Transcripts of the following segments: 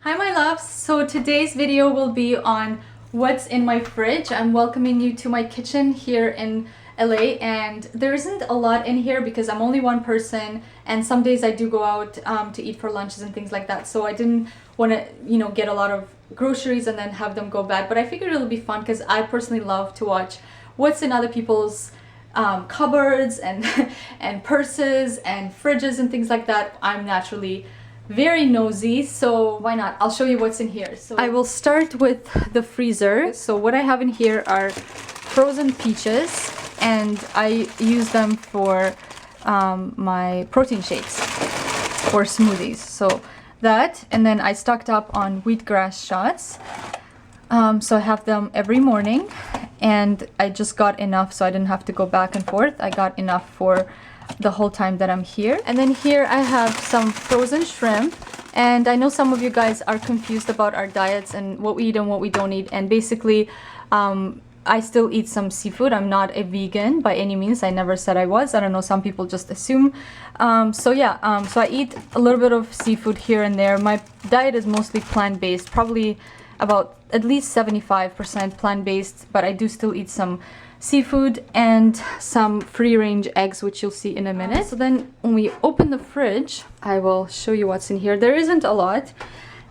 Hi my loves, so today's video will be on what's in my fridge. I'm welcoming you to my kitchen here in LA, and there isn't a lot in here because I'm only one person and some days I do go out to eat for lunches and things like that, so I didn't want to get a lot of groceries and then have them go bad, but I figured it'll be fun because I personally love to watch what's in other people's cupboards and and purses and fridges and things like that. I'm naturally very nosy, so why not? I'll show you what's in here. So I will start with the freezer. So what I have in here are frozen peaches, and I use them for my protein shakes or smoothies. So that, and then I stocked up on wheatgrass shots. So I have them every morning, and I just got enough so I didn't have to go back and forth. I got enough for the whole time that I'm here. And then here I have some frozen shrimp, and I know some of you guys are confused about our diets and what we eat and what we don't eat, and basically I still eat some seafood. I'm not a vegan by any means. I never said I was. I don't know, some people just assume. So I eat a little bit of seafood here and there. My diet is mostly plant-based, probably about at least 75% plant-based, but I do still eat some seafood and some free-range eggs, which you'll see in a minute. So then when we open the fridge, I will show you what's in here. There isn't a lot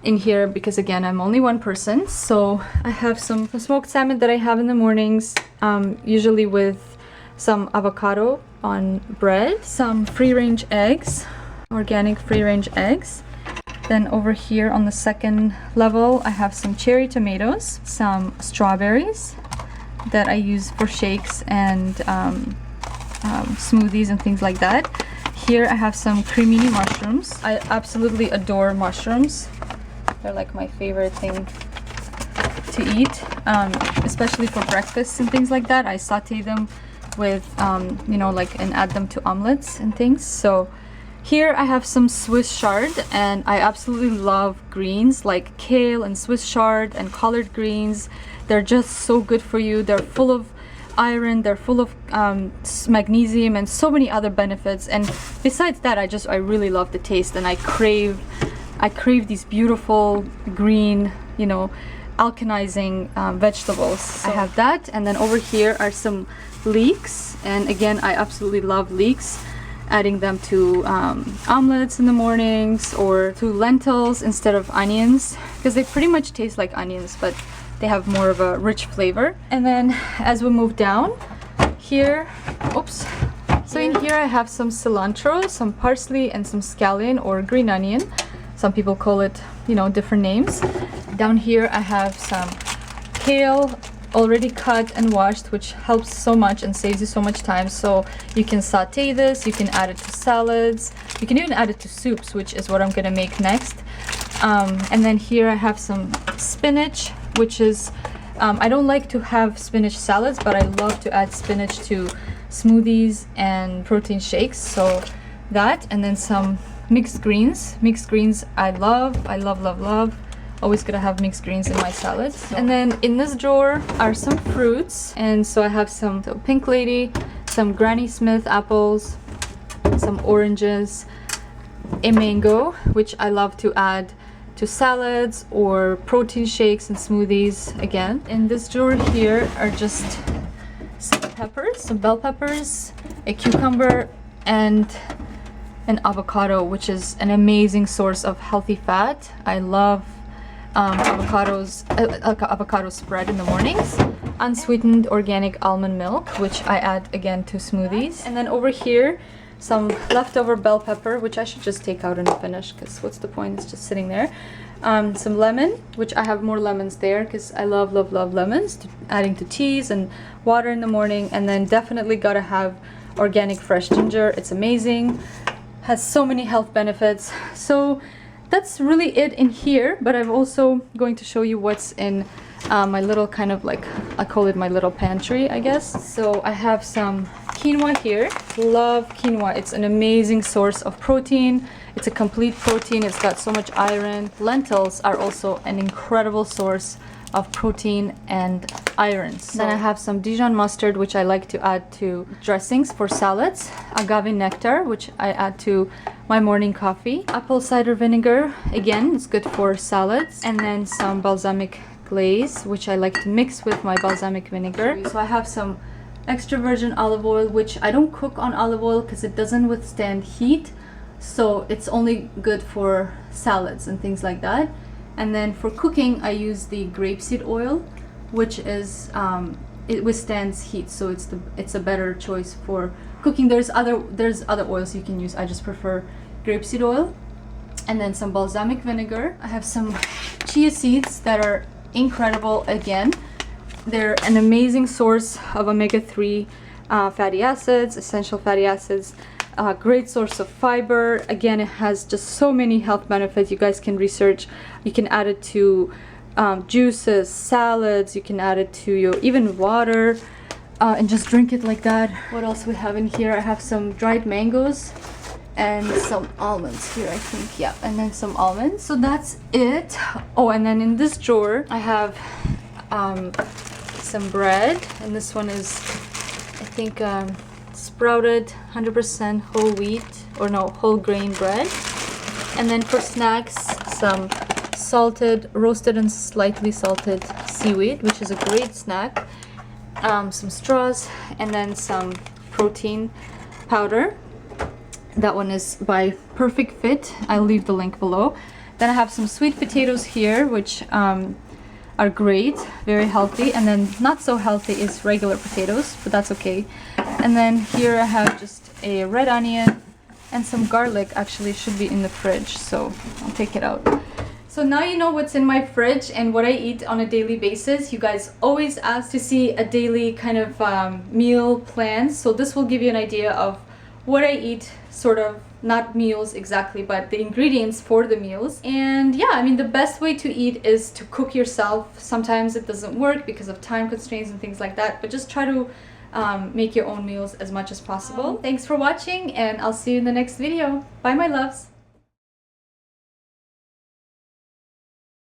in here because again, I'm only one person. So I have some smoked salmon that I have in the mornings, usually with some avocado on bread, some free-range eggs, organic free-range eggs. Then over here on the second level, I have some cherry tomatoes, some strawberries that I use for shakes and smoothies and things like that. Here I have some cremini mushrooms. I absolutely adore mushrooms. They're like my favorite thing to eat, especially for breakfast and things like that. I saute them with, and add them to omelets and things. So here I have some Swiss chard, and I absolutely love greens like kale and Swiss chard and collard greens. They're just so good for you. They're full of iron, they're full of magnesium and so many other benefits. And besides that, I really love the taste, and I crave these beautiful green, alkanizing vegetables. So I have that, and then over here are some leeks, and again, I absolutely love leeks. Adding them to omelets in the mornings or to lentils instead of onions, because they pretty much taste like onions, but they have more of a rich flavor. And then as we move down here, so in here I have some cilantro, some parsley, and some scallion or green onion. Some people call it, different names. Down here I have some kale, already cut and washed, which helps so much and saves you so much time. So you can saute this, you can add it to salads, you can even add it to soups, which is what I'm gonna make next. And then here I have some spinach, which is I don't like to have spinach salads, but I love to add spinach to smoothies and protein shakes. So that, and then some mixed greens. Mixed greens I love. Always gonna have mixed greens in my salads. And then in this drawer are some fruits, and so I have some Pink Lady, some Granny Smith apples, some oranges, a mango, which I love to add to salads or protein shakes and smoothies. Again, in this drawer here are just some peppers, some bell peppers, a cucumber, and an avocado, which is an amazing source of healthy fat. I love avocado spread in the mornings. Unsweetened organic almond milk, which I add again to smoothies. And then over here, some leftover bell pepper, which I should just take out and finish, because what's the point, it's just sitting there. Some lemon, which I have more lemons there because I love lemons, adding to teas and water in the morning. And then definitely gotta have organic fresh ginger. It's amazing, has so many health benefits. So that's really it in here, but I'm also going to show you what's in my little kind of like, I call it my little pantry, I guess. So I have some quinoa here. Love quinoa. It's an amazing source of protein. It's a complete protein. It's got so much iron. Lentils are also an incredible source of protein and iron. Then I have some Dijon mustard, which I like to add to dressings for salads. Agave nectar, which I add to my morning coffee. Apple cider vinegar, again, it's good for salads. And then some balsamic glaze, which I like to mix with my balsamic vinegar. So I have some extra virgin olive oil, which I don't cook on olive oil because it doesn't withstand heat. So it's only good for salads and things like that. And then for cooking, I use the grapeseed oil, which is it withstands heat, so it's a better choice for cooking. There's other oils you can use. I just prefer grapeseed oil. And then some balsamic vinegar. I have some chia seeds that are incredible. Again, they're an amazing source of omega-3 fatty acids, essential fatty acids. Great source of fiber. Again, it has just so many health benefits. You guys can research. You can add it to juices, salads. You can add it to your even water and just drink it like that. What else we have in here? I have some dried mangoes and some almonds here, I think. Yeah, and then some almonds. So that's it. Oh, and then in this drawer I have some bread, and this one is, I think, sprouted 100% whole wheat, or no, whole grain bread. And then for snacks, some salted, roasted and slightly salted seaweed, which is a great snack. Some straws, and then some protein powder. That one is by Perfect Fit. I'll leave the link below. Then I have some sweet potatoes here, which are great, very healthy. And then not so healthy is regular potatoes, but that's okay. And then here I have just a red onion and some garlic. Actually should be in the fridge, so I'll take it out. So now you know what's in my fridge and what I eat on a daily basis. You guys always ask to see a daily kind of meal plan, so this will give you an idea of what I eat, sort of, not meals exactly, but the ingredients for the meals. And yeah, I mean, the best way to eat is to cook yourself. Sometimes it doesn't work because of time constraints and things like that, but just try to make your own meals as much as possible. Thanks for watching, and I'll see you in the next video. Bye, my loves.